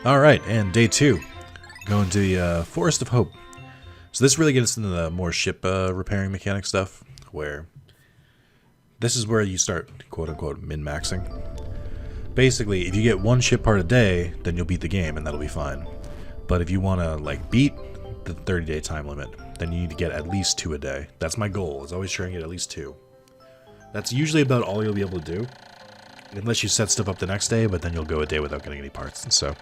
Alright, and day 2. Going to the Forest of Hope. So this really gets into the more ship repairing mechanic stuff, where this is where you start, quote-unquote, min-maxing. Basically, if you get one ship part a day, then you'll beat the game, and that'll be fine. But if you want to, like, beat the 30-day time limit, then you need to get at least 2 a day. That's my goal, is always trying to get at least 2. That's usually about all you'll be able to do. Unless you set stuff up the next day, but then you'll go a day without getting any parts, and so...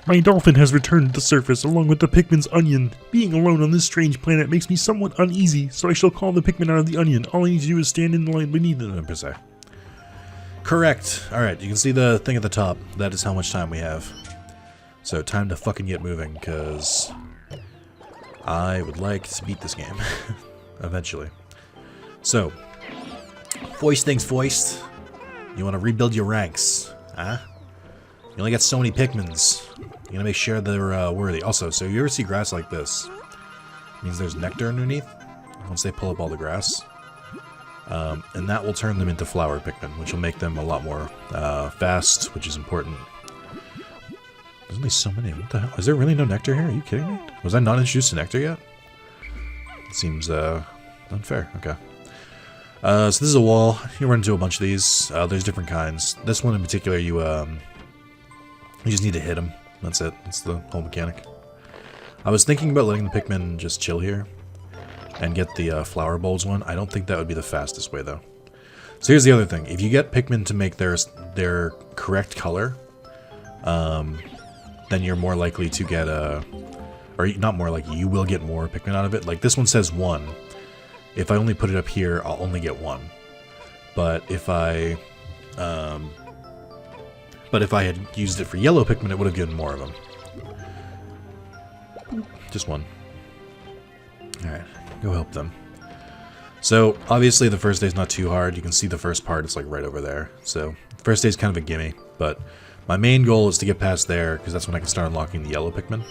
My dolphin has returned to the surface along with the Pikmin's onion. Being alone on this strange planet makes me somewhat uneasy, so I shall call the Pikmin out of the onion. All I need to do is stand in the line beneath it, per se. Correct. Alright, you can see the thing at the top. That is how much time we have. So, time to fucking get moving, because I would like to beat this game. Eventually. So, foist things foist. You want to rebuild your ranks. Huh? You only got so many Pikmins. You gotta make sure they're worthy. Also, so you ever see grass like this? It means there's nectar underneath, once they pull up all the grass. And that will turn them into flower Pikmin, which will make them a lot more fast, which is important. There's only so many. What the hell? Is there really no nectar here? Are you kidding me? Was I not introduced to nectar yet? It seems unfair. Okay. So this is a wall. You run into a bunch of these. There's different kinds. This one in particular, you just need to hit them. That's it. That's the whole mechanic. I was thinking about letting the Pikmin just chill here and get the flower bulbs one. I don't think that would be the fastest way, though. So here's the other thing. If you get Pikmin to make their correct color, then you're more likely to get or not more likely, you will get more Pikmin out of it. Like this one says 1. If I only put it up here, I'll only get 1. But if I had used it for yellow Pikmin, it would have given more of them. Just 1. Alright, go help them. So, obviously the first day's not too hard. You can see the first part, it's like right over there. So, first day's kind of a gimme, but my main goal is to get past there, because that's when I can start unlocking the yellow Pikmin.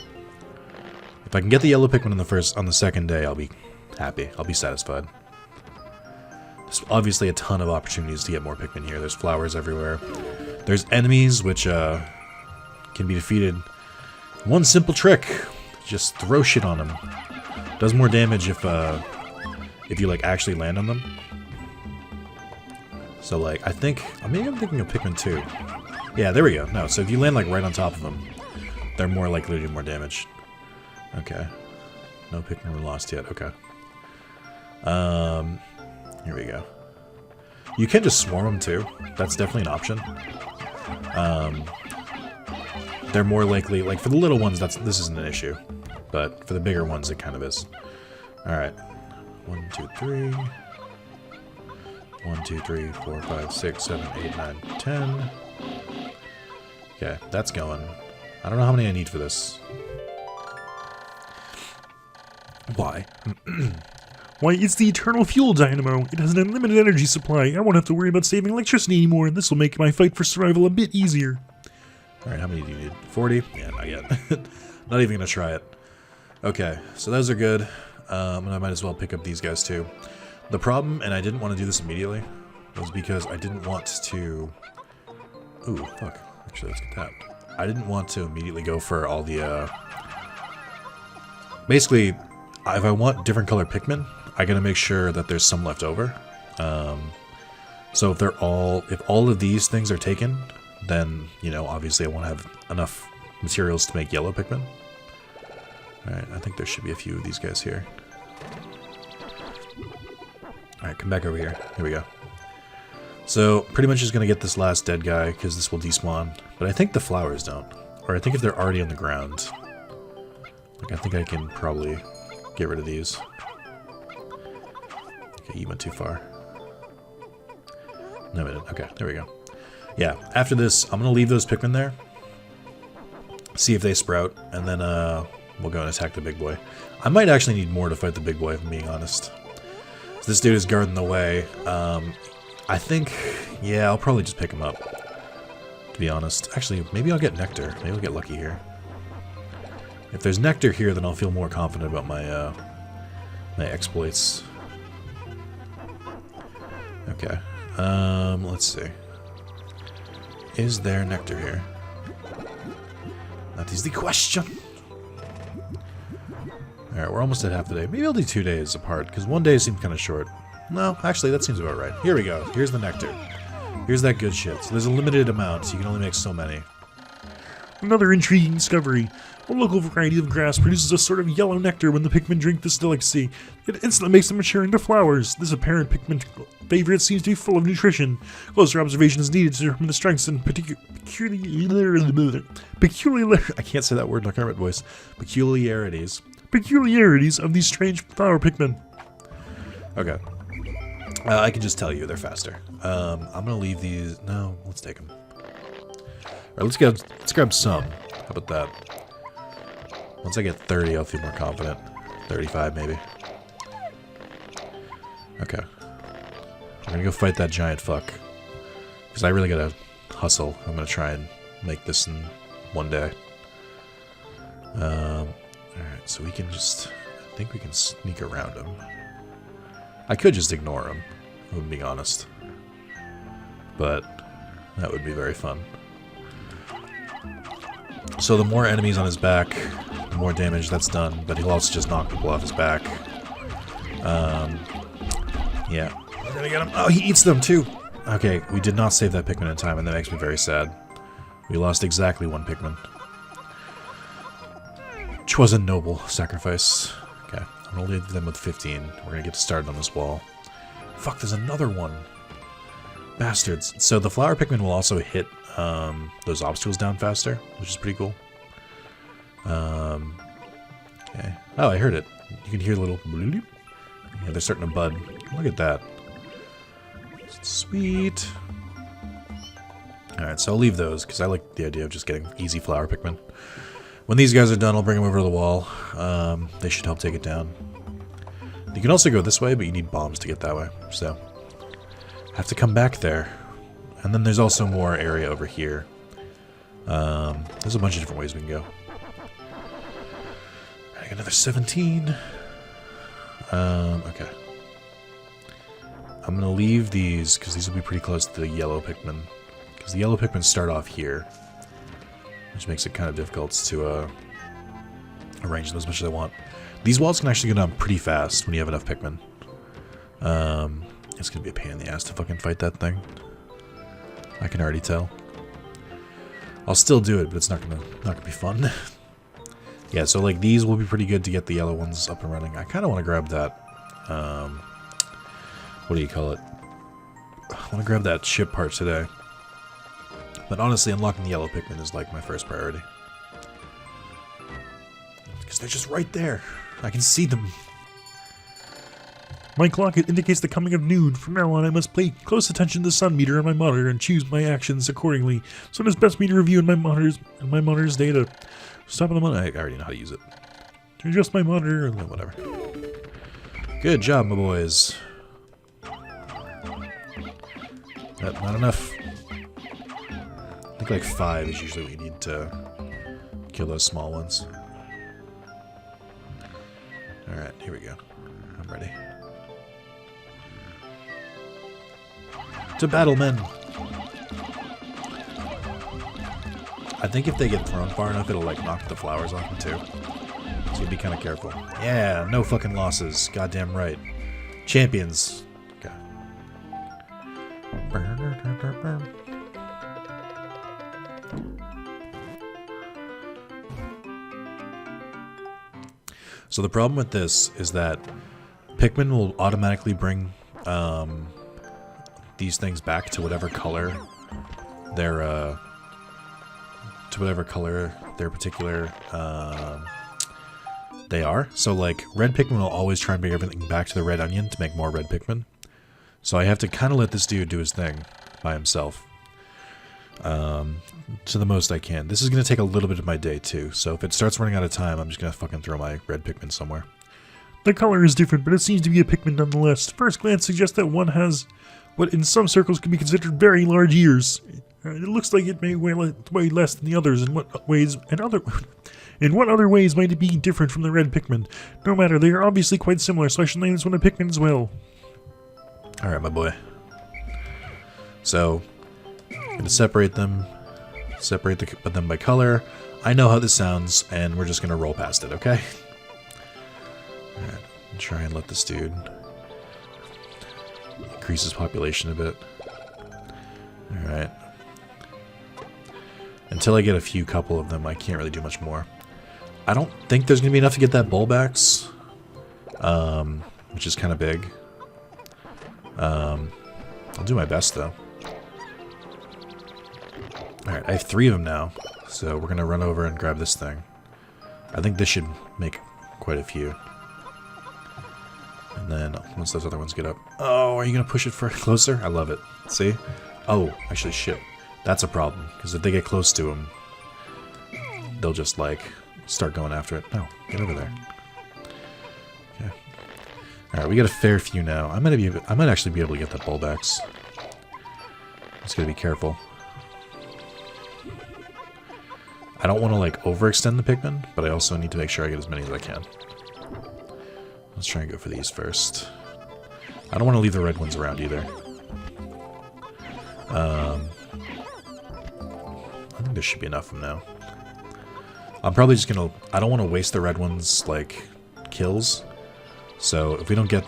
If I can get the yellow Pikmin on the second day, I'll be happy. I'll be satisfied. There's obviously a ton of opportunities to get more Pikmin here. There's flowers everywhere. There's enemies which can be defeated. One simple trick: just throw shit on them. Does more damage if you like actually land on them. So like maybe I'm thinking of Pikmin 2. Yeah, there we go. No, so if you land like right on top of them, they're more likely to do more damage. Okay. No Pikmin were lost yet. Okay. Here we go. You can just swarm them too. That's definitely an option. They're more likely, like for the little ones, this isn't an issue, but for the bigger ones, it kind of is. All right, 1, 2, 3, 1, 2, 3, 4, 5, 6, 7, 8, 9, 10. Okay, that's going. I don't know how many I need for this. Why? Why, it's the eternal fuel dynamo. It has an unlimited energy supply. I won't have to worry about saving electricity anymore. This will make my fight for survival a bit easier. Alright, how many do you need? 40? Yeah, not yet. Not even gonna try it. Okay, so those are good. And I might as well pick up these guys too. The problem, and I didn't want to do this immediately, was because I didn't want to... Ooh, fuck. Actually, let's get that. I didn't want to immediately go for all the, Basically, if I want different color Pikmin, I gotta make sure that there's some left over. So if all of these things are taken, then, you know, obviously I won't have enough materials to make yellow Pikmin. Alright, I think there should be a few of these guys here. Alright, come back over here. Here we go. So, pretty much just gonna get this last dead guy, because this will despawn. But I think the flowers don't. Or I think if they're already on the ground. Like, I think I can probably get rid of these. Okay, you went too far. No, I didn't. Okay, there we go. Yeah, after this, I'm going to leave those Pikmin there. See if they sprout, and then we'll go and attack the big boy. I might actually need more to fight the big boy, if I'm being honest. So this dude is guarding the way. I think, yeah, I'll probably just pick him up, to be honest. Actually, maybe I'll get nectar. Maybe I'll get lucky here. If there's nectar here, then I'll feel more confident about my my exploits. Okay. Let's see. Is there nectar here? That is the question. Alright, we're almost at half the day. Maybe I'll do 2 days apart, because 1 day seems kind of short. No, actually, that seems about right. Here we go. Here's the nectar. Here's that good shit. So there's a limited amount, so you can only make so many. Another intriguing discovery. A local variety of grass produces a sort of yellow nectar when the Pikmin drink this delicacy. It instantly makes them mature into flowers. This apparent Pikmin favorite seems to be full of nutrition. Closer observation is needed to determine the strengths and I can't say that word in a Kermit voice. Peculiarities of these strange flower Pikmin. Okay. I can just tell you, they're faster. I'm gonna leave these... No, let's take them. Alright, let's grab some. How about that? Once I get 30, I'll feel more confident. 35, maybe. Okay. I'm gonna go fight that giant fuck. Because I really gotta hustle. I'm gonna try and make this in 1 day. Alright, so we can just... I think we can sneak around him. I could just ignore him, if I'm being honest. But that would be very fun. So the more enemies on his back, the more damage that's done, but he'll also just knock people off his back. Yeah. We're gonna get him. Oh, he eats them too! Okay, we did not save that Pikmin in time, and that makes me very sad. We lost exactly 1 Pikmin. Which was a noble sacrifice. Okay, I'm gonna leave them with 15. We're gonna get started on this wall. Fuck, there's another one! Bastards. So the flower Pikmin will also hit those obstacles down faster, which is pretty cool. Okay. Oh, I heard it. You can hear a little bloop. Yeah, they're starting to bud. Look at that. Sweet. Alright, so I'll leave those, because I like the idea of just getting easy flower Pikmin. When these guys are done, I'll bring them over to the wall. They should help take it down. You can also go this way, but you need bombs to get that way, so... I have to come back there. And then there's also more area over here. There's a bunch of different ways we can go. I got another 17. Okay. I'm gonna leave these, because these will be pretty close to the yellow Pikmin. Because the yellow Pikmin start off here. Which makes it kind of difficult to arrange them as much as I want. These walls can actually go down pretty fast when you have enough Pikmin. It's gonna be a pain in the ass to fucking fight that thing. I can already tell. I'll still do it, but it's not gonna be fun. Yeah, so like these will be pretty good to get the yellow ones up and running. I kind of want to grab that. What do you call it? I want to grab that ship part today. But honestly, unlocking the yellow Pikmin is like my first priority. Because they're just right there. I can see them. My clock indicates the coming of noon. From now on, I must pay close attention to the sun meter on my monitor and choose my actions accordingly. So it is best me to review my monitor's data. Stop on the monitor. I already know how to use it. To adjust my monitor. Whatever. Good job, my boys. Not enough. I think like 5 is usually what you need to kill those small ones. Alright, here we go. I'm ready. To battle, men! I think if they get thrown far enough, it'll like knock the flowers off them too. So you'd be kind of careful. Yeah, no fucking losses. Goddamn right. Champions. Okay. So the problem with this is that Pikmin will automatically bring these things back to whatever color their particular they are. So like red Pikmin will always try and bring everything back to the red onion to make more red Pikmin. So I have to kind of let this dude do his thing by himself. To the most I can. This is going to take a little bit of my day too, so if it starts running out of time, I'm just going to fucking throw my red Pikmin somewhere. The color is different, but it seems to be a Pikmin nonetheless. First glance suggests that one has what in some circles can be considered very large ears. It looks like it may weigh less than the others. In what other ways might it be different from the red Pikmin? No matter, they are obviously quite similar, so I should name this one a Pikmin as well. Alright, my boy. So, I'm going to separate them. separate them by color. I know how this sounds, and we're just gonna roll past it, okay? Alright, try and let this dude increase his population a bit. Alright. Until I get a few couple of them, I can't really do much more. I don't think there's gonna be enough to get that Bulbax, which is kind of big. I'll do my best, though. Alright, I have 3 of them now, so we're gonna run over and grab this thing. I think this should make quite a few. And then, once those other ones get up... Oh, are you gonna push it closer? I love it. See? Oh, actually, shit. That's a problem, because if they get close to him, they'll just, like, start going after it. No, get over there. Okay. Alright, we got a fair few now. I might actually be able to get that Bulbax. Just gotta be careful. I don't want to, like, overextend the Pikmin, but I also need to make sure I get as many as I can. Let's try and go for these first. I don't want to leave the red ones around either. I think there should be enough of them now. I'm probably just gonna... I don't want to waste the red ones, like, kills. So, if we don't get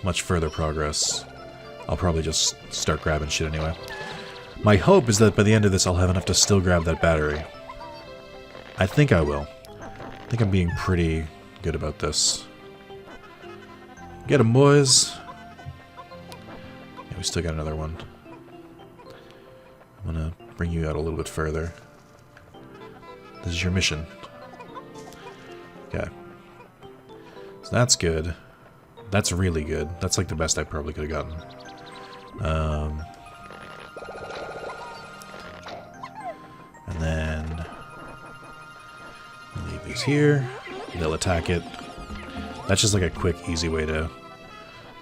much further progress, I'll probably just start grabbing shit anyway. My hope is that by the end of this, I'll have enough to still grab that battery. I think I will. I think I'm being pretty good about this. Get 'em, boys! Yeah, we still got another one. I'm gonna bring you out a little bit further. This is your mission. Okay. So that's good. That's really good. That's like the best I probably could have gotten. And then... leave these here. They'll attack it. That's just like a quick, easy way to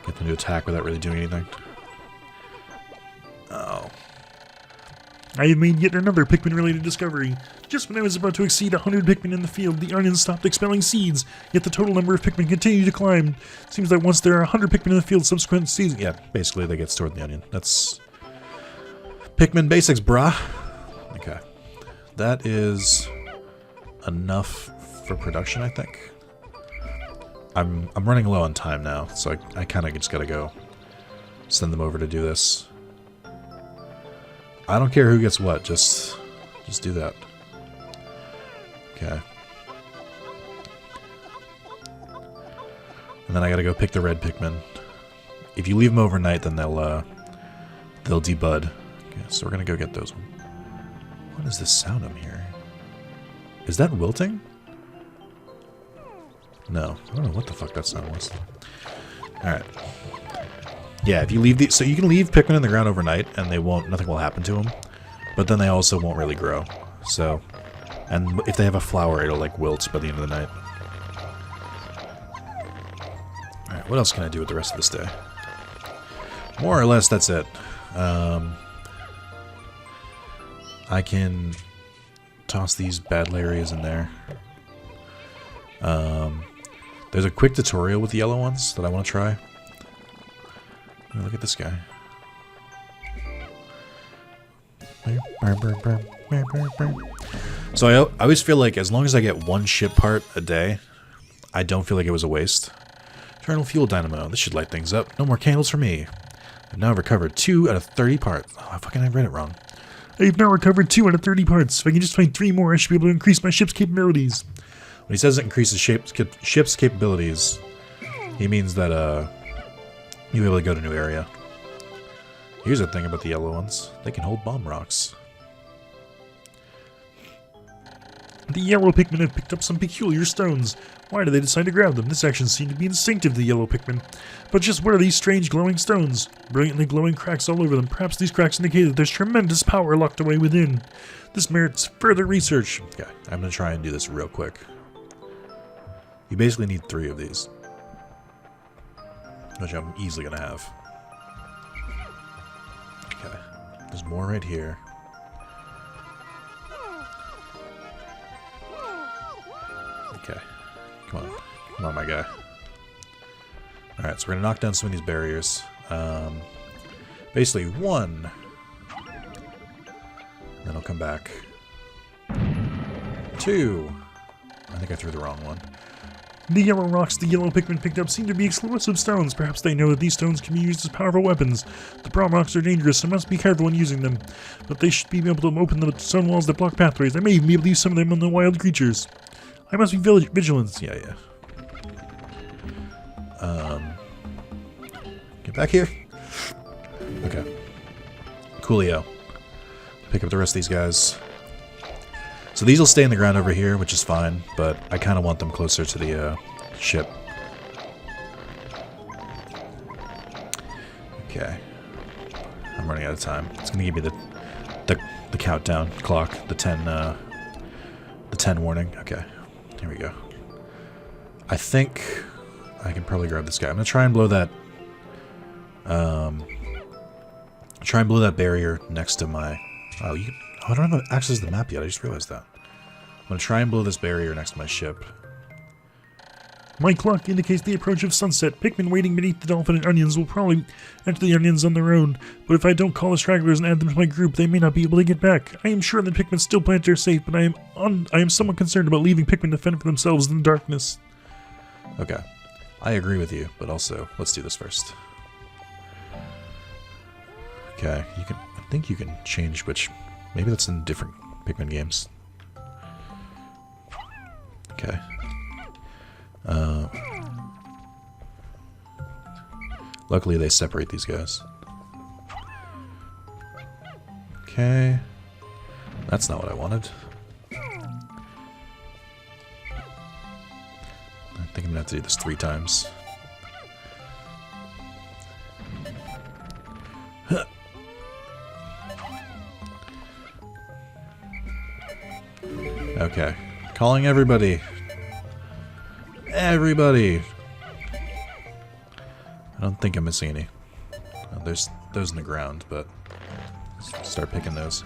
get them to attack without really doing anything. Oh. I have made yet another Pikmin-related discovery. Just when I was about to exceed 100 Pikmin in the field, the onion stopped expelling seeds, yet the total number of Pikmin continued to climb. Seems that once there are 100 Pikmin in the field, subsequent seeds... Yeah, basically they get stored in the onion. That's Pikmin basics, brah. Okay. That is enough for production, I think. I'm running low on time now, so I kind of just gotta go send them over to do this. I don't care who gets what, just do that. Okay. And then I gotta go pick the red Pikmin. If you leave them overnight, then they'll debud. Okay, so we're gonna go get those. What is this sound I'm hearing? Is that wilting? No, I don't know what the fuck that sound was. Alright. Yeah, if you leave so you can leave Pikmin in the ground overnight, and nothing will happen to them. But then they also won't really grow. So, and if they have a flower, it'll like wilt by the end of the night. Alright, what else can I do with the rest of this day? More or less, that's it. I can toss these battle areas in there. There's a quick tutorial with the yellow ones that I want to try. Look at this guy. So I always feel like as long as I get one ship part a day, I don't feel like it was a waste. Eternal fuel dynamo. This should light things up. No more candles for me. I've now recovered 2 out of 30 parts. Oh, I read it wrong. I've now recovered 2 out of 30 parts. If I can just find 3 more, I should be able to increase my ship's capabilities. When he says it increases ship's capabilities, he means that you'll be able to go to a new area. Here's the thing about the yellow ones. They can hold bomb rocks. The yellow Pikmin have picked up some peculiar stones. Why do they decide to grab them? This action seemed to be instinctive to the yellow Pikmin. But just what are these strange glowing stones? Brilliantly glowing cracks all over them. Perhaps these cracks indicate that there's tremendous power locked away within. This merits further research. Okay, I'm going to try and do this real quick. You basically need 3 of these, which I'm easily going to have. Okay, there's more right here. Okay, come on my guy. Alright, so we're going to knock down some of these barriers. Basically, 1. Then I'll come back. 2. I think I threw the wrong one. The yellow rocks the yellow Pikmin picked up seem to be explosive stones. Perhaps they know that these stones can be used as powerful weapons. The brown rocks are dangerous, so must be careful when using them. But they should be able to open the stone walls that block pathways. I may even be able to use some of them on the wild creatures. I must be vigilant. Yeah. Get back here. Okay. Coolio. Pick up the rest of these guys. So these will stay in the ground over here, which is fine, but I kind of want them closer to the ship. Okay. I'm running out of time. It's going to give me the countdown clock, the 10 warning. Okay. Here we go. I think I can probably grab this guy. I'm going to try and blow that barrier next to my... Oh, I don't have access to the map yet. I just realized that. I'm going to try and blow this barrier next to my ship. My clock indicates the approach of sunset. Pikmin waiting beneath the dolphin and onions will probably enter the onions on their own. But if I don't call the stragglers and add them to my group, they may not be able to get back. I am sure that Pikmin still plant are safe, but I am somewhat concerned about leaving Pikmin to fend for themselves in the darkness. Okay. I agree with you, but also, let's do this first. Okay, I think you can change which... Maybe that's in different Pikmin games. Okay. Luckily they separate these guys. Okay. That's not what I wanted. I think I'm gonna have to do this 3 times. Okay. Calling everybody. Everybody! I don't think I'm missing any. There's those in the ground, but let's start picking those.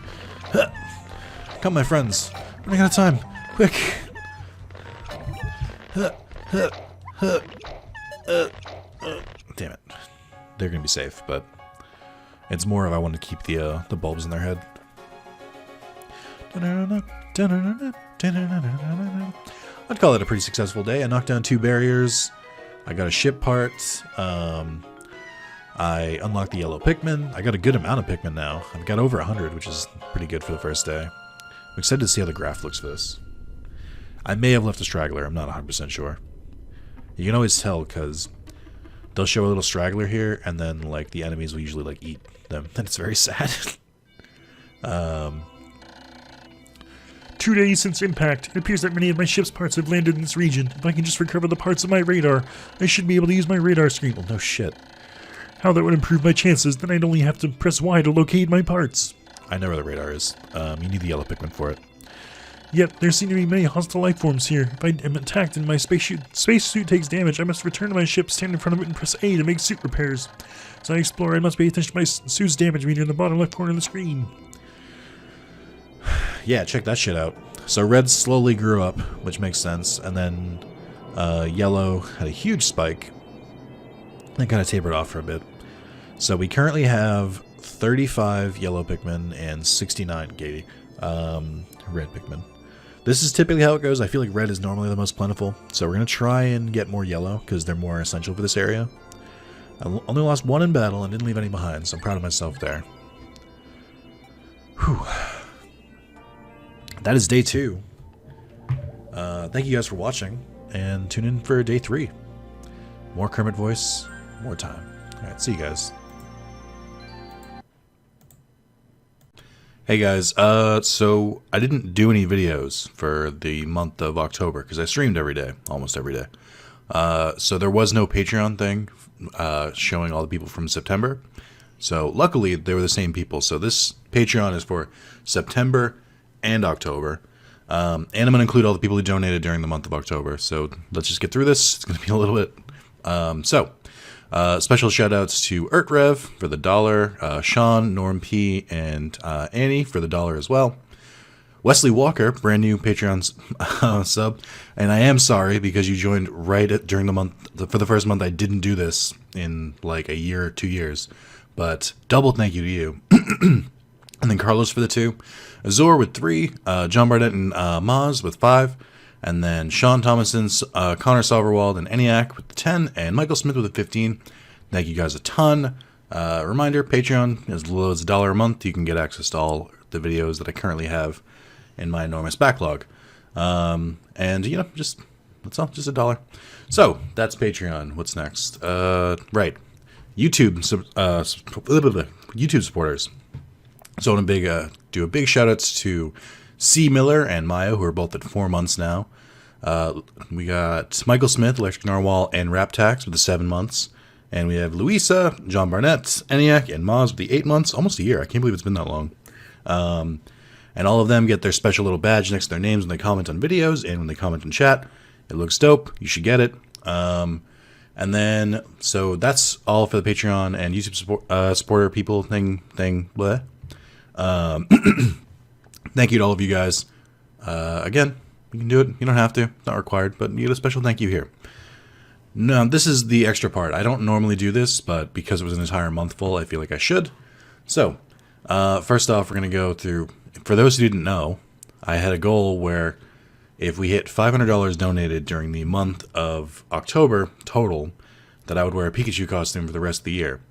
Come, my friends! Running out of time! Quick! Damn it. They're gonna be safe, but it's more if I want to keep the bulbs in their head. I'd call it a pretty successful day. I knocked down 2 barriers. I got a ship part. I unlocked the yellow Pikmin. I got a good amount of Pikmin now. I've got over 100, which is pretty good for the first day. I'm excited to see how the graph looks for this. I may have left a straggler. I'm not 100% sure. You can always tell because they'll show a little straggler here, and then like the enemies will usually like eat them. And it's very sad. 2 days since impact. It appears that many of my ship's parts have landed in this region. If I can just recover the parts of my radar, I should be able to use my radar screen. Well, no shit. How that would improve my chances, then I'd only have to press Y to locate my parts. I know where the radar is. You need the yellow Pikmin for it. Yet, there seem to be many hostile life forms here. If I am attacked and my spacesuit takes damage, I must return to my ship, stand in front of it, and press A to make suit repairs. As I explore, I must pay attention to my suit's damage meter in the bottom left corner of the screen. Yeah, check that shit out. So red slowly grew up, which makes sense, and then yellow had a huge spike. Then kind of tapered off for a bit. So we currently have 35 yellow Pikmin and 69 red Pikmin. This is typically how it goes. I feel like red is normally the most plentiful, so we're going to try and get more yellow because they're more essential for this area. I only lost 1 in battle and didn't leave any behind, so I'm proud of myself there. Whew. That is day 2. Thank you guys for watching, and tune in for day 3. More Kermit voice, more time. Alright, see you guys. Hey guys, so I didn't do any videos for the month of October because I streamed every day, almost every day. So there was no Patreon thing showing all the people from September. So luckily they were the same people. So this Patreon is for September and October. And I'm going to include all the people who donated during the month of October. So let's just get through this. It's going to be a little bit. Special shout outs to Ertrev for the $1, Sean, Norm P, and Annie for the $1 as well. Wesley Walker, brand new Patreon sub. And I am sorry because you joined during the month. For the first month, I didn't do this in like a year or 2 years. But double thank you to you. And then Carlos for the 2. Azor with 3. John Barnett and Maz with 5. And then Sean Thomason, Connor Salverwald, and ENIAC with the 10. And Michael Smith with the 15. Thank you guys a ton. Reminder, Patreon, as low as $1 a month, you can get access to all the videos that I currently have in my enormous backlog. And, you know, just, that's all, just $1. So, that's Patreon. What's next? Right. YouTube supporters. So I want to do a big shout outs to C. Miller and Maya, who are both at 4 months now. We got Michael Smith, Electric Narwhal, and Raptax with the 7 months. And we have Louisa, John Barnett, ENIAC, and Maz with the 8 months. Almost a year. I can't believe it's been that long. And all of them get their special little badge next to their names when they comment on videos and when they comment in chat. It looks dope. You should get it. And then, so that's all for the Patreon and YouTube supporter people thing, blah. Thank you to all of you guys. Again, you can do it. You don't have to. It's not required, but you get a special thank you here. No, this is the extra part. I don't normally do this, but because it was an entire month full, I feel like I should. So, first off, we're going to go through, for those who didn't know, I had a goal where if we hit $500 donated during the month of October total, that I would wear a Pikachu costume for the rest of the year,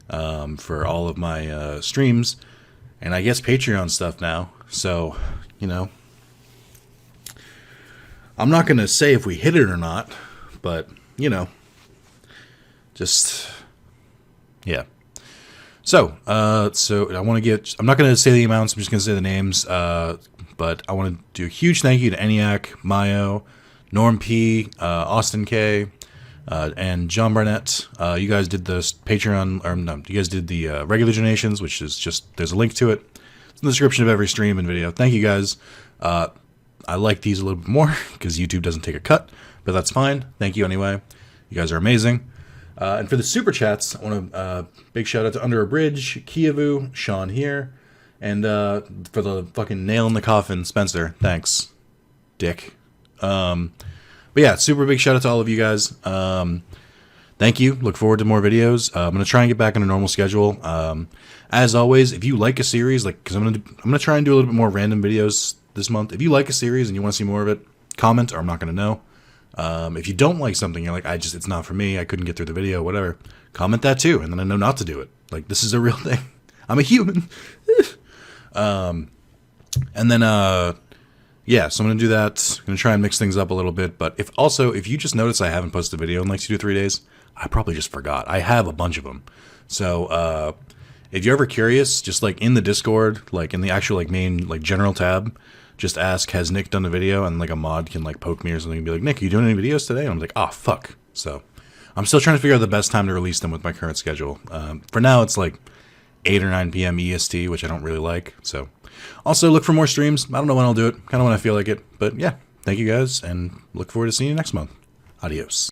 for all of my streams, and I guess Patreon stuff now. So, you know, I'm not going to say if we hit it or not, but, you know, just, yeah. So I want to get, I'm not going to say the amounts, I'm just going to say the names, but I want to do a huge thank you to ENIAC, Mayo, Norm P, Austin K, and John Barnett. You guys did the Patreon, or no, you guys did the regular donations, which is just, there's a link to it. It's in the description of every stream and video. Thank you guys. I like these a little bit more because YouTube doesn't take a cut, but that's fine. Thank you anyway. You guys are amazing. And for the super chats, I want to big shout out to Under a Bridge, Kievu, Sean here, and for the fucking nail in the coffin, Spencer. Thanks, dick. But yeah, super big shout out to all of you guys. Thank you. Look forward to more videos. I'm gonna try and get back on a normal schedule. As always, if you like a series, like, because I'm gonna try and do a little bit more random videos this month. If you like a series and you want to see more of it, comment, or I'm not gonna know. If you don't like something, you're like, it's not for me, I couldn't get through the video, whatever, comment that too, and then I know not to do it. Like, this is a real thing. I'm a human. And then, yeah, so I'm going to do that. I'm going to try and mix things up a little bit, but if you just notice I haven't posted a video in like 2 to 3 days, I probably just forgot. I have a bunch of them. So, if you're ever curious, just like in the Discord, like in the actual like main like general tab, just ask, has Nick done a video? And like a mod can like poke me or something and be like, Nick, are you doing any videos today? And I'm like, oh, fuck. So I'm still trying to figure out the best time to release them with my current schedule. For now, it's like 8 or 9 p.m. EST, which I don't really like. So also look for more streams. I don't know when I'll do it. Kind of when I feel like it. But yeah, thank you guys and look forward to seeing you next month. Adios.